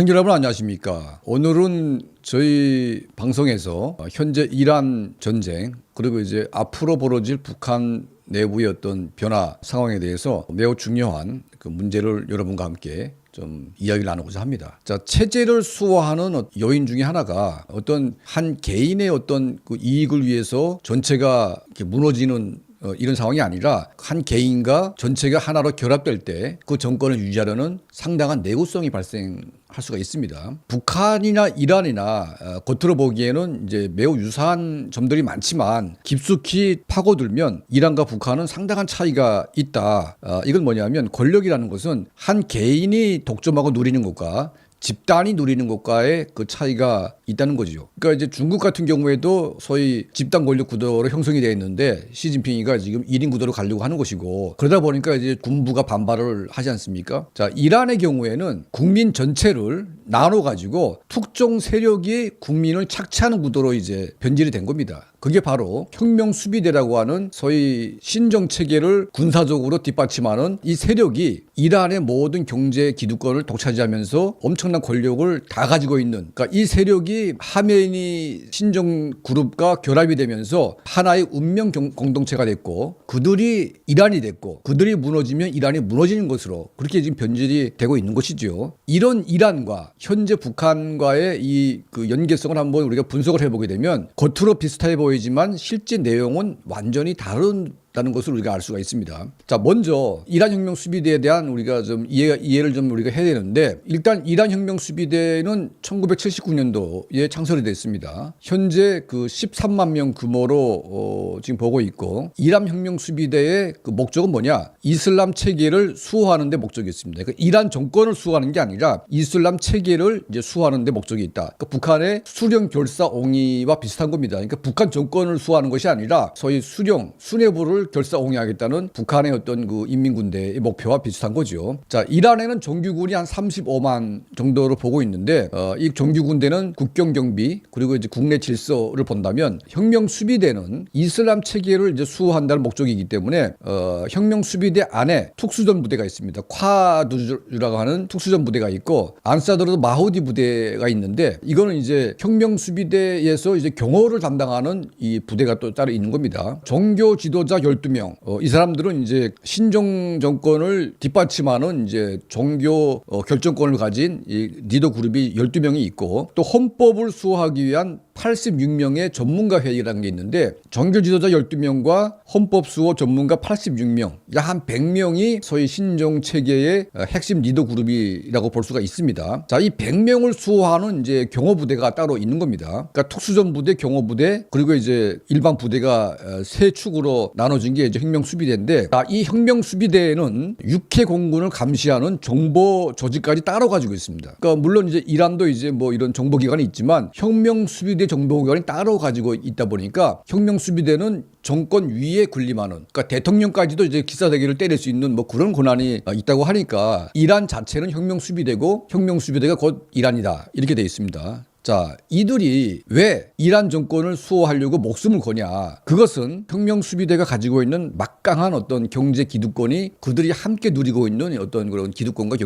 시청자 여러분 안녕하십니까. 오늘은 저희 방송에서 현재 이란 전쟁 그리고 이제 앞으로 벌어질 북한 내부의 어떤 변화 상황에 대해서 매우 중요한 그 문제를 여러분과 함께 좀 이야기를 나누고자 합니다. 자, 체제를 수호하는 요인 중에 하나가 어떤 한 개인의 어떤 그 이익을 위해서 전체가 이렇게 무너지는 이런 상황이 아니라 한 개인과 전체가 하나로 결합될 때 그 정권을 유지하려는 상당한 내구성이 발생할 수가 있습니다. 북한이나 이란이나 겉으로 보기에는 이제 매우 유사한 점들이 많지만 깊숙이 파고들면 이란과 북한은 상당한 차이가 있다. 이건 뭐냐면 권력이라는 것은 한 개인이 독점하고 누리는 것과 집단이 누리는 것과의 그 차이가 있다는 거죠. 그러니까 이제 중국 같은 경우에도 소위 집단 권력 구도로 형성이 되어 있는데 시진핑이가 지금 1인 구도로 가려고 하는 것이고 그러다 보니까 이제 군부가 반발을 하지 않습니까? 자, 이란의 경우에는 국민 전체를 나눠 가지고 특정 세력이 국민을 착취하는 구도로 이제 변질이 된 겁니다. 그게 바로 혁명 수비대라고 하는 소위 신정 체계를 군사적으로 뒷받침하는 이 세력이 이란의 모든 경제 기득권을 독차지하면서 엄청난 권력을 다 가지고 있는, 그러니까 이 세력이 하메니 신정 그룹과 결합이 되면서 하나의 운명 공동체가 됐고 그들이 이란이 됐고 그들이 무너지면 이란이 무너지는 것으로 그렇게 지금 변질이 되고 있는 것이죠. 이런 이란과 현재 북한과의 이 그 연계성을 한번 우리가 분석을 해보게 되면 겉으로 비슷해 보이지만 실제 내용은 완전히 다른 것을 우리가 알 수가 있습니다. 자, 먼저 이란 혁명 수비대에 대한 우리가 좀 이해를 좀 우리가 해야 되는데, 일단 이란 혁명 수비대는 1979년도에 창설이 됐습니다. 현재 그 13만 명 규모로 지금 보고 있고, 이란 혁명 수비대의 그 목적은 뭐냐? 이슬람 체계를 수호하는 데 목적이 있습니다. 그러니까 이란 정권을 수호하는 게 아니라 이슬람 체계를 이제 수호하는 데 목적이 있다. 그러니까 북한의 수령 결사 옹이와 비슷한 겁니다. 그러니까 북한 정권을 수호하는 것이 아니라 소위 수뇌부를 결사옹이하겠다는 북한의 어떤 그 인민군대의 목표와 비슷한 거죠. 자, 이란에는 정규군이 한 35만 정도로 보고 있는데, 이 정규군대는 국경경비 그리고 이제 국내 질서를 본다면 혁명 수비대는 이슬람 체계를 이제 수호한다는 목적이기 때문에 혁명 수비대 안에 특수전 부대가 있습니다. 콰두라고 하는 특수전 부대가 있고 안사드르 마후디 부대가 있는데, 이거는 이제 혁명 수비대에서 이제 경호를 담당하는 이 부대가 또 따로 있는 겁니다. 종교 지도자 12명. 이 사람들은 이제 신정 정권을 뒷받침하는 이제 종교 결정권을 가진 이 리더 그룹이 12명이 있고, 또 헌법을 수호하기 위한 86명의 전문가 회의라는 게 있는데, 종교 지도자 12명과 헌법 수호 전문가 86명, 약 한 100명이 소위 신정 체계의 핵심 리더 그룹이라고 볼 수가 있습니다. 자, 이 100명을 수호하는 이제 경호 부대가 따로 있는 겁니다. 그러니까 특수전 부대, 경호 부대, 그리고 이제 일반 부대가 세 축으로 나눠진 게 이제 혁명 수비대인데, 이 혁명 수비대에는 육해 공군을 감시하는 정보 조직까지 따로 가지고 있습니다. 그러니까 물론 이제 이란도 이제 뭐 이런 정보기관이 있지만 혁명 수비대 정보기관이 따로 가지고 있다 보니까 혁명 수비대는 정권 위에 군림하는, 그러니까 대통령까지도 이제 기사대기를 때릴 수 있는 뭐 그런 권한이 있다고 하니까 이란 자체는 혁명 수비대고 혁명 수비대가 곧 이란이다, 이렇게 돼 있습니다. 자, 이들이 왜 이란 정권을 수호하려고 목숨을 거냐? 그것은 혁명 수비대가 가지고 있는 막강한 어떤 경제 기득권이 그들이 함께 누리고 있는 어떤 그런 기득권과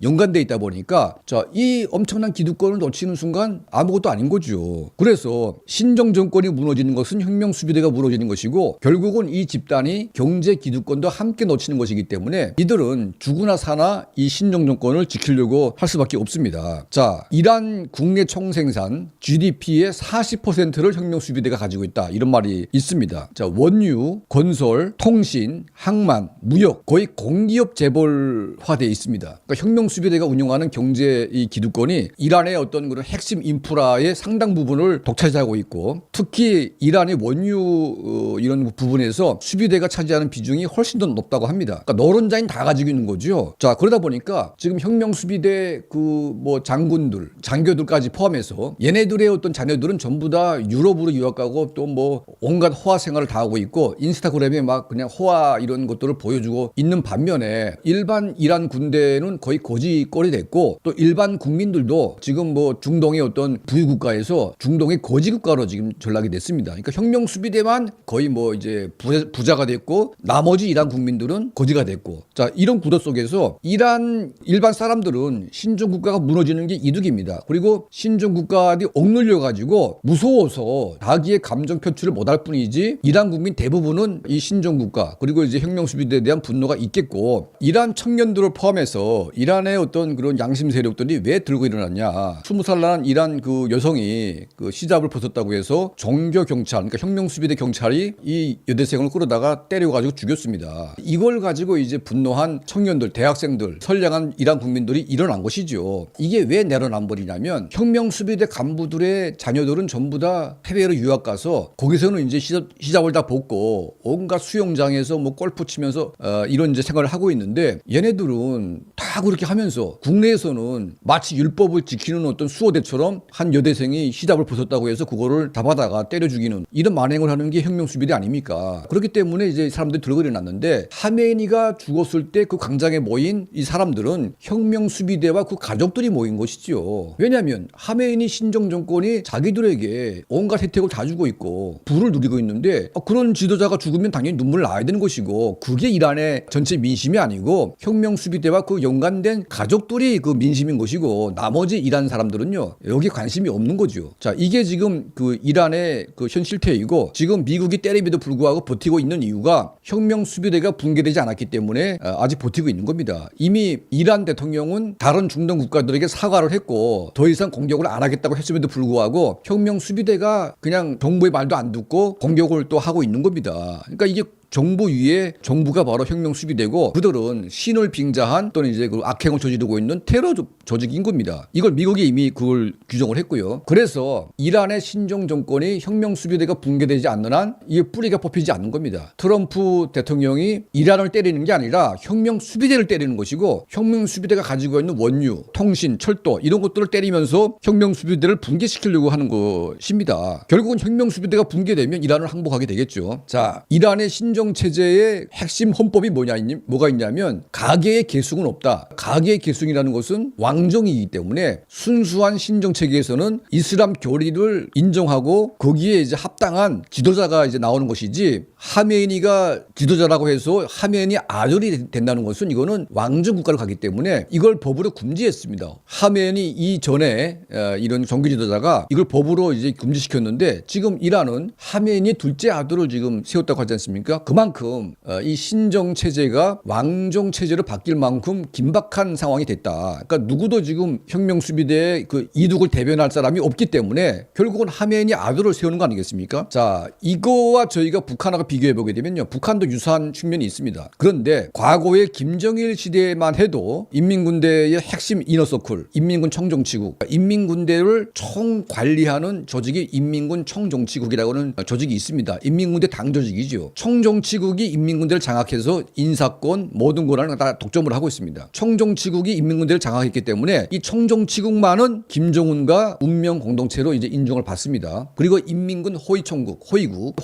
연관돼 있다 보니까, 자, 이 엄청난 기득권을 놓치는 순간 아무것도 아닌 거죠. 그래서 신정 정권이 무너지는 것은 혁명 수비대가 무너지는 것이고, 결국은 이 집단이 경제 기득권도 함께 놓치는 것이기 때문에 이들은 죽으나 사나 이 신정 정권을 지키려고 할 수밖에 없습니다. 자, 이란 국내 총생산 GDP의 40%를 혁명 수비대가 가지고 있다, 이런 말이 있습니다. 자, 원유, 건설, 통신, 항만, 무역, 거의 공기업 재벌화되어 있습니다. 그러니까 혁명 수비대가 운영하는 경제 이 기득권이 이란의 어떤 그런 핵심 인프라의 상당 부분을 독차지하고 있고, 특히 이란의 원유 이런 부분에서 수비대가 차지하는 비중이 훨씬 더 높다고 합니다. 그러니까 노른자인 다 가지고 있는 거죠. 자, 그러다 보니까 지금 혁명 수비대 그 뭐 장군들, 장교들까지 포함 포함해서 얘네들의 어떤 자녀들은 전부 다 유럽으로 유학 가고 또 뭐 온갖 호화 생활을 다 하고 있고 인스타그램에 막 그냥 호화 이런 것들을 보여주고 있는 반면에 일반 이란 군대는 거의 거지꼴이 됐고 또 일반 국민들도 지금 뭐 중동의 어떤 부유국가에서 중동의 거지국가로 지금 전락이 됐습니다. 그러니까 혁명수비대만 거의 뭐 이제 부자가 됐고 나머지 이란 국민들은 거지가 됐고 자 이런 구도 속에서 이란 일반 사람들은 신종국가가 무너지는 게 이득입니다. 그리고 신종국가들이 억눌려 가지고 무서워서 자기의 감정 표출을 못할 뿐이지 이란 국민 대부분은 이 신종국가 그리고 이제 혁명수비대에 대한 분노가 있겠고 이란 청년들을 포함해서 이란의 어떤 그런 양심 세력들이 왜 들고 일어났냐 20살 난 이란 그 여성이 그 시잡을 벗었다고 해서 종교 경찰 그러니까 혁명수비대 경찰이 이 여대생을 끌어다가 때려가지고 죽였습니다. 이걸 가지고 이제 분노한 청년들 대학생들 선량한 이란 국민들이 일어난 것이죠. 이게 왜 내려난 버리냐면 혁명수비대 간부들의 자녀들은 전부 다 해외로 유학 가서 거기서는 이제 시잡을 다 벗고 온갖 수영장에서 뭐 골프 치면서 이런 이제 생활을 하고 있는데 얘네들은 다 그렇게 하면서 국내에서는 마치 율법을 지키는 어떤 수호대처럼 한 여대생이 시잡을 벗었다고 해서 그거를 잡아다가 때려 죽이는 이런 만행을 하는 게 혁명수비대 아닙니까? 그렇기 때문에 이제 사람들이 들고 일어났는데 하메니가 죽었을 때 그 광장에 모인 이 사람들은 혁명수비대와 그 가족들이 모인 것이죠. 왜냐하면 하메니 신종 정권이 자기들에게 온갖 혜택을 다 주고 있고 부를 누리고 있는데 그런 지도자가 죽으면 당연히 눈물 나야 되는 것이고 그게 이란의 전체 민심이 아니고 혁명수비대와 그 연관된 가족들이 그 민심인 것이고 나머지 이란 사람들은요 여기 관심이 없는 거죠. 자 이게 지금 그 이란의 그 현 실태이고 지금 미국이 때림에도 불구하고 버티고 있는 이유가 혁명수비대가 붕괴되지 않았기 때문에 아직 버티고 있는 겁니다. 이미 이란 대통령은 다른 중동 국가들에게 사과를 했고 더 이상 공격을 안 하겠다고 했음에도 불구하고 혁명수비대가 그냥 정부의 말도 안 듣고 공격을 또 하고 있는 겁니다. 그러니까 이게 정부 위에 정부가 바로 혁명수비대고 그들은 신을 빙자한 또는 이제 그 악행을 저지르고 있는 테러 조직인 겁니다. 이걸 미국이 이미 그걸 규정을 했고요. 그래서 이란의 신종 정권이 혁명수비대가 붕괴되지 않는 한 이게 뿌리가 뽑히지 않는 겁니다. 트럼프 대통령이 이란을 때리는 게 아니라 혁명수비대를 때리는 것이고 혁명수비대가 가지고 있는 원유, 통신, 철도 이런 것들을 때리면서 혁명수비대를 붕괴시키려고 하는 것입니다. 결국은 혁명수비대가 붕괴되면 이란을 항복하게 되겠죠. 자, 이란의 신종 체제의 핵심 헌법이 뭐가 있냐면 가계의 계승은 없다. 가계의 계승이라는 것은 왕정이기 때문에 순수한 신종 체계에서는 이슬람 교리를 인정하고 거기에 이제 합당한 지도자가 이제 나오는 것이지 하메니가 지도자라고 해서 하메니 아들이 된다는 것은 이거는 왕정 국가를 가기 때문에 이걸 법으로 금지했습니다. 하메니 이전에 이런 종교 지도자가 이걸 법으로 이제 금지시켰는데 지금 이란은 하메니 둘째 아들을 지금 세웠다고 하지 않습니까? 그만큼 이 신정 체제가 왕정 체제로 바뀔 만큼 긴박한 상황이 됐다. 그러니까 누구도 지금 혁명수비대의 그 이득을 대변할 사람이 없기 때문에 결국은 하메니 아들을 세우는 거 아니겠습니까? 자, 이거와 저희가 북한하고 비교해 보게 되면요. 북한도 유사한 측면이 있습니다. 그런데 과거의 김정일 시대만 해도 인민군대의 핵심 이너서클, 인민군 청정치국, 인민군대를 총관리하는 조직이 인민군 총정치국이라고 하는 조직이 있습니다. 인민군대 당조직이죠. 총정치국이 인민군대를 장악해서 인사권, 모든 권한을 다 독점을 하고 있습니다. 총정치국이 인민군대를 장악했기 때문에 이 총정치국만은 김정은과 운명 공동체로 이제 인정을 받습니다. 그리고 인민군 호위총국,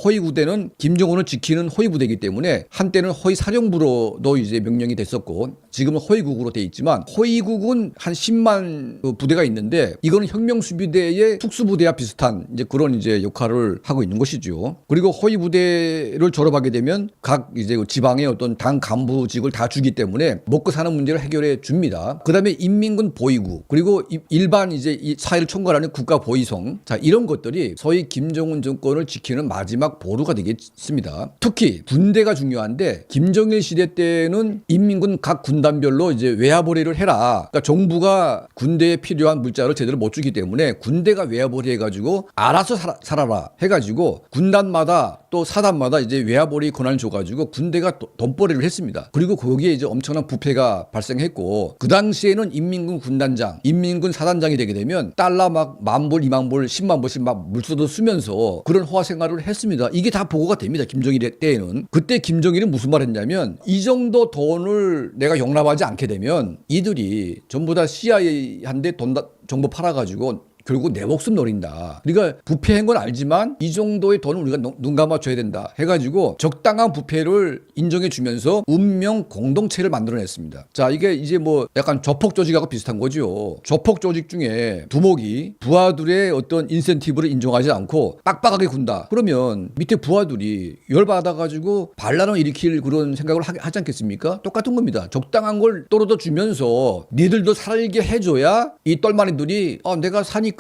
호위부대는 김정은을 지키는 호위부대이기 때문에 한때는 호위사령부로도 이제 명령이 됐었고 지금은 호위국으로 돼 있지만 호위국은 한 10만 부대가 있는데 이거는 혁명수비대의 특수부대와 비슷한 이제 그런 이제 역할을 하고 있는 것이죠. 그리고 호위부대를 졸업하게 되면 각 이제 지방의 어떤 당 간부직을 다 주기 때문에 먹고 사는 문제를 해결해 줍니다. 그다음에 인민군 보위국 그리고 일반 이제 이 사회를 총괄하는 국가 보위성 자 이런 것들이 소위 김정은 정권을 지키는 마지막 보루가 되겠습니다. 특히 군대가 중요한데 김정일 시대 때는 인민군 각 군단별로 이제 외화벌이를 해라. 그러니까 정부가 군대에 필요한 물자를 제대로 못 주기 때문에 군대가 외화벌이 해가지고 알아서 살아라 해가지고 군단마다 또 사단마다 이제 외화벌이 권한을 줘가지고 군대가 돈벌이를 했습니다. 그리고 거기에 이제 엄청난 부패가 발생했고 그 당시에는 인민군 군단장, 인민군 사단장이 되게 되면 달러 막 10,000불, 20,000불, 10만 불씩 막 물서도 쓰면서 그런 호화 생활을 했습니다. 이게 다 보고가 됩니다. 김정일 때에는. 그때 김정일은 무슨 말 했냐면 이 정도 돈을 내가 용납하지 않게 되면 이들이 전부 다 CIA한테 정보 팔아가지고 결국 내 목숨 노린다. 그러니까 부패한 건 알지만 이 정도의 돈은 우리가 눈 감아줘야 된다 해가지고 적당한 부패를 인정해 주면서 운명 공동체를 만들어냈습니다. 자, 이게 이제 뭐 약간 조폭 조직하고 비슷한 거죠. 조폭 조직 중에 두목이 부하들의 어떤 인센티브를 인정하지 않고 빡빡하게 군다. 그러면 밑에 부하들이 열받아가지고 반란을 일으킬 그런 생각을 하지 않겠습니까? 똑같은 겁니다. 적당한 걸 떨어져 주면서 니들도 살게 해줘야 이 똘마니들이 내가 사니까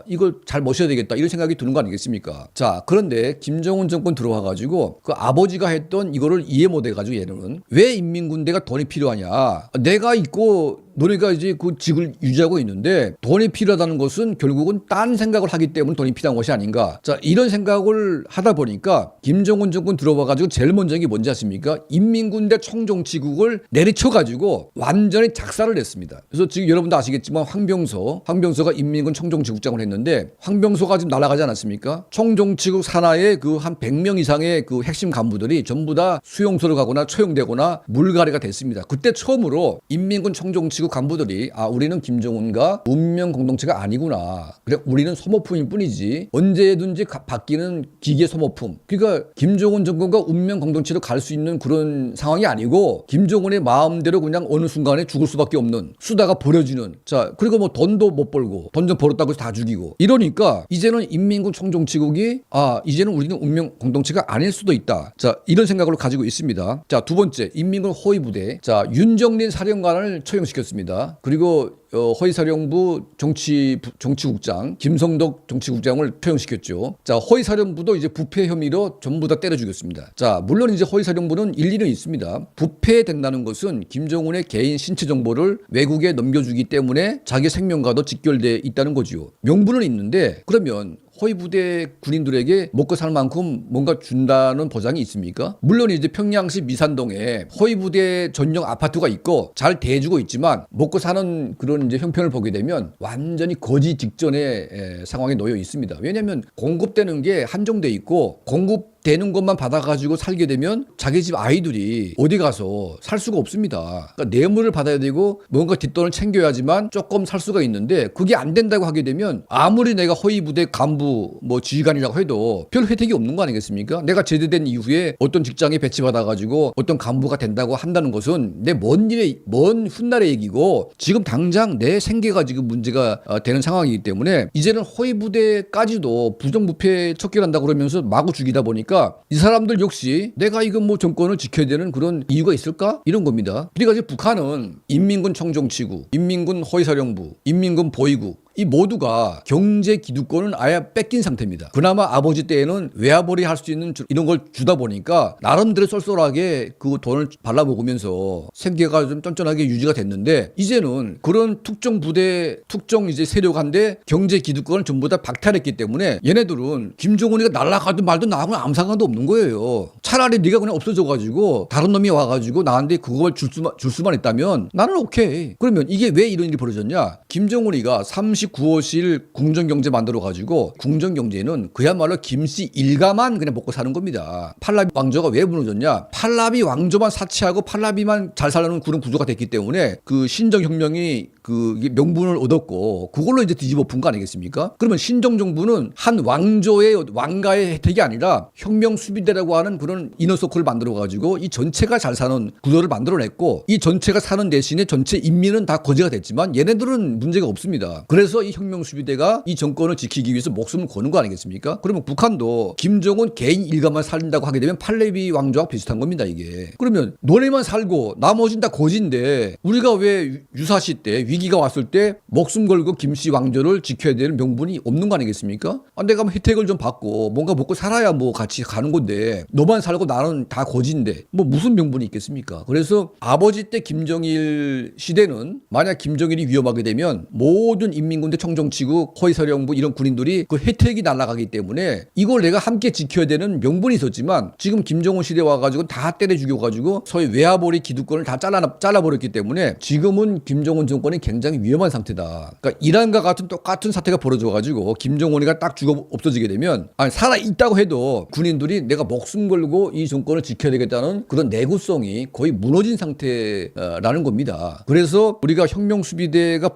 이걸 잘 모셔야 되겠다 이런 생각이 드는 거 아니겠습니까? 자, 그런데 김정은 정권 들어와가지고 그 아버지가 했던 이거를 이해 못해가지고 얘는 왜 인민군대가 돈이 필요하냐? 내가 있고 너네가 이제 그 직을 유지하고 있는데 돈이 필요하다는 것은 결국은 딴 생각을 하기 때문에 돈이 필요한 것이 아닌가. 자, 이런 생각을 하다 보니까 김정은 정권 들어와가지고 제일 먼저 한 게 뭔지 아십니까? 인민군대 총정치국을 내리쳐가지고 완전히 작살을 냈습니다. 그래서 지금 여러분도 아시겠지만 황병서가 인민군 총정치국장을 했는데 황병서가 지금 날아가지 않았습니까? 총정치국 산하에 그 한 100명 이상의 그 핵심 간부들이 전부 다 수용소를 가거나 처형되거나 물갈이가 됐습니다. 그때 처음으로 인민군 총정치국 간부들이 우리는 김정은과 운명 공동체가 아니구나. 그래 우리는 소모품일 뿐이지 언제든지 바뀌는 기계 소모품. 그러니까 김정은 정권과 운명 공동체로 갈 수 있는 그런 상황이 아니고 김정은의 마음대로 그냥 어느 순간에 죽을 수밖에 없는 수다가 버려지는. 자, 그리고 뭐 돈도 못 벌고 돈 좀 벌었다고 해서 다 죽이고 이러니까 이제는 인민군 총정치국이 이제는 우리는 운명 공동체가 아닐 수도 있다. 자, 이런 생각을 가지고 있습니다. 자, 두 번째 인민군 호위부대. 자, 윤정린 사령관을 처형시켰습니다. 그리고 허위사령부 정치국장 김성덕 정치국장을 처형시켰죠. 자, 허위사령부도 이제 부패 혐의로 전부 다 때려 죽였습니다. 자, 물론 이제 허위사령부는 일리는 있습니다. 부패된다는 것은 김정은의 개인 신체 정보를 외국에 넘겨주기 때문에 자기 생명과도 직결돼 있다는 거죠. 명분은 있는데 그러면 허위부대 군인들에게 먹고 살 만큼 뭔가 준다는 보장이 있습니까? 물론 이제 평양시 미산동에 허위부대 전용 아파트가 있고 잘 대해주고 있지만 먹고 사는 그런 이제 형편을 보게 되면 완전히 거지 직전의 상황에 놓여 있습니다. 왜냐하면 공급되는 게 한정돼 있고 공급되는 것만 받아가지고 살게 되면 자기 집 아이들이 어디 가서 살 수가 없습니다. 그러니까 뇌물을 받아야 되고 뭔가 뒷돈을 챙겨야지만 조금 살 수가 있는데 그게 안 된다고 하게 되면 아무리 내가 허위부대 간부 뭐 지휘관이라고 해도 별 혜택이 없는 거 아니겠습니까? 내가 제대된 이후에 어떤 직장에 배치받아가지고 어떤 간부가 된다고 한다는 것은 내 먼 훗날의 얘기고 지금 당장 내 생계가 지금 문제가 되는 상황이기 때문에 이제는 허위부대까지도 부정부패 척결한다고 그러면서 마구 죽이다 보니까 이 사람들 역시 내가 이거 뭐 정권을 지켜야 되는 그런 이유가 있을까? 이런 겁니다. 그러니까 이제 북한은 인민군 총정치국, 인민군 허위사령부, 인민군 보위국 이 모두가 경제 기득권은 아예 뺏긴 상태입니다. 그나마 아버지 때에는 외화벌이 할 수 있는 이런 걸 주다 보니까 나름대로 쏠쏠하게 그 돈을 발라먹으면서 생계가 좀 쫀쫀하게 유지가 됐는데 이제는 그런 특정 부대, 특정 이제 세력한데 경제 기득권을 전부 다 박탈했기 때문에 얘네들은 김정은이가 날아가든 말든 나하고는 아무 상관도 없는 거예요. 차라리 네가 그냥 없어져가지고 다른 놈이 와가지고 나한테 그걸 줄 수만 있다면 나는 오케이. 그러면 이게 왜 이런 일이 벌어졌냐? 김정은이가 39호실 궁정경제 만들어가지고 궁정경제는 그야말로 김씨 일가만 그냥 먹고 사는 겁니다. 팔라비 왕조가 왜 무너졌냐? 팔라비 왕조만 사치하고 팔라비만 잘 살려는 그런 구조가 됐기 때문에 그 신정혁명이 그 명분을 얻었고 그걸로 이제 뒤집어 푼 거 아니겠습니까? 그러면 신정정부는 한 왕가의 혜택이 아니라 혁명수비대라고 하는 그런 이너서클을 만들어가지고 이 전체가 잘 사는 구조를 만들어냈고 이 전체가 사는 대신에 전체 인민은 다 거지가 됐지만 얘네들은 문제가 없습니다. 그래서 이 혁명수비대가 이 정권을 지키기 위해서 목숨을 거는 거 아니겠습니까? 그러면 북한도 김정은 개인 일가만 살린다고 하게 되면 팔레비 왕조와 비슷한 겁니다, 이게. 그러면 너네만 살고 나머지는 다 거지인데 우리가 왜 유사시 때 위기가 왔을 때 목숨 걸고 김씨 왕조를 지켜야 되는 명분이 없는 거 아니겠습니까? 내가 뭐 혜택을 좀 받고 뭔가 먹고 살아야 뭐 같이 가는 건데 너만 살고 나는 다 거지인데 뭐 무슨 명분이 있겠습니까? 그래서 아버지 때 김정일 시대는 만약 김정일이 위험하게 되면 모든 인민군대 총정치국 허위사령부 이런 군인들이 그 혜택이 날아가기 때문에 이걸 내가 함께 지켜야 되는 명분이 있었지만 지금 김정은 시대 와가지고 다 때려 죽여가지고 소위 외화벌이 기득권을 다 잘라버렸기 때문에 지금은 김정은 정권이 굉장히 위험한 상태다. 그러니까 이란과 같은 똑같은 사태가 벌어져가지고 김정은이가 딱 죽어 없어지게 되면 살아있다고 해도 군인들이 내가 목숨 걸고 이 정권을 지켜야 되겠다는 그런 내구성이 거의 무너진 상태라는 겁니다. 그래서 우리가 혁명수비대가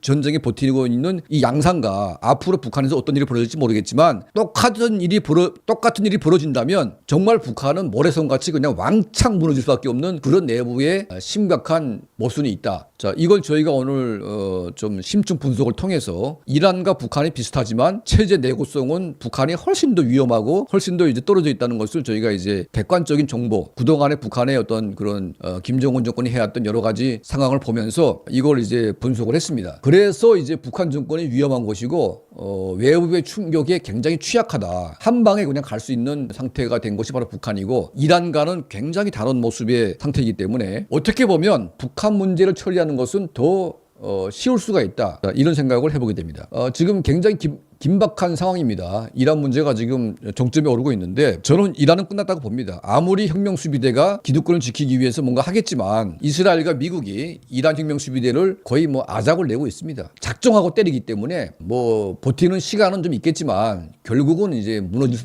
전쟁에 버티는 버티고 있는 이 양상과 앞으로 북한에서 어떤 일이 벌어질지 모르겠지만 똑같은 일이 벌어진다면 정말 북한은 모래성같이 그냥 왕창 무너질 수밖에 없는 그런 내부의 심각한 모순이 있다. 자, 이걸 저희가 오늘 좀 심층 분석을 통해서 이란과 북한이 비슷하지만 체제 내구성은 북한이 훨씬 더 위험하고 훨씬 더 이제 떨어져 있다는 것을 저희가 이제 객관적인 정보, 그동안에 북한의 어떤 그런 김정은 정권이 해왔던 여러 가지 상황을 보면서 이걸 이제 분석을 했습니다. 그래서 이제 북한 정권이 위험한 것이고 외부의 충격에 굉장히 취약하다. 한 방에 그냥 갈 수 있는 상태가 된 것이 바로 북한이고 이란과는 굉장히 다른 모습의 상태이기 때문에 어떻게 보면 북한 문제를 처리하는 것은 더 쉬울 수가 있다. 이런 생각을 해보게 됩니다. 지금 굉장히 긴박한 상황입니다. 이란 문제가 지금 정점에 오르고 있는데 저는 이란은 끝났다고 봅니다. 아무리 혁명수비대가 기득권을 지키기 위해서 뭔가 하겠지만 이스라엘과 미국이 이란 혁명수비대를 거의 뭐 아작을 내고 있습니다. 작정하고 때리기 때문에 뭐 버티는 시간은 좀 있겠지만 결국은 이제 무너질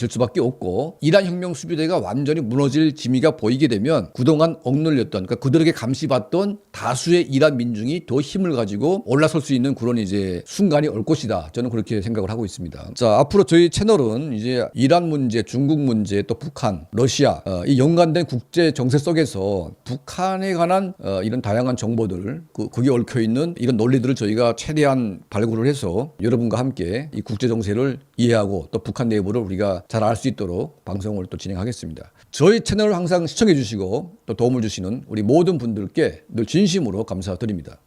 수밖에 없고 이란 혁명 수비대가 완전히 무너질 지미가 보이게 되면 그동안 억눌렸던 그러니까 그들에게 감시받던 다수의 이란 민중이 더 힘을 가지고 올라설 수 있는 그런 이제 순간이 올 것이다. 저는 그렇게 생각을 하고 있습니다. 자, 앞으로 저희 채널은 이제 이란 문제, 중국 문제, 또 북한, 러시아 이 연관된 국제 정세 속에서 북한에 관한 이런 다양한 정보들 거기에 얽혀 있는 이런 논리들을 저희가 최대한 발굴을 해서 여러분과 함께 이 국제 정세를 이해하고 또 북한 내부를 우리가 잘 알 수 있도록 방송을 또 진행하겠습니다. 저희 채널을 항상 시청해 주시고 또 도움을 주시는 우리 모든 분들께 늘 진심으로 감사드립니다.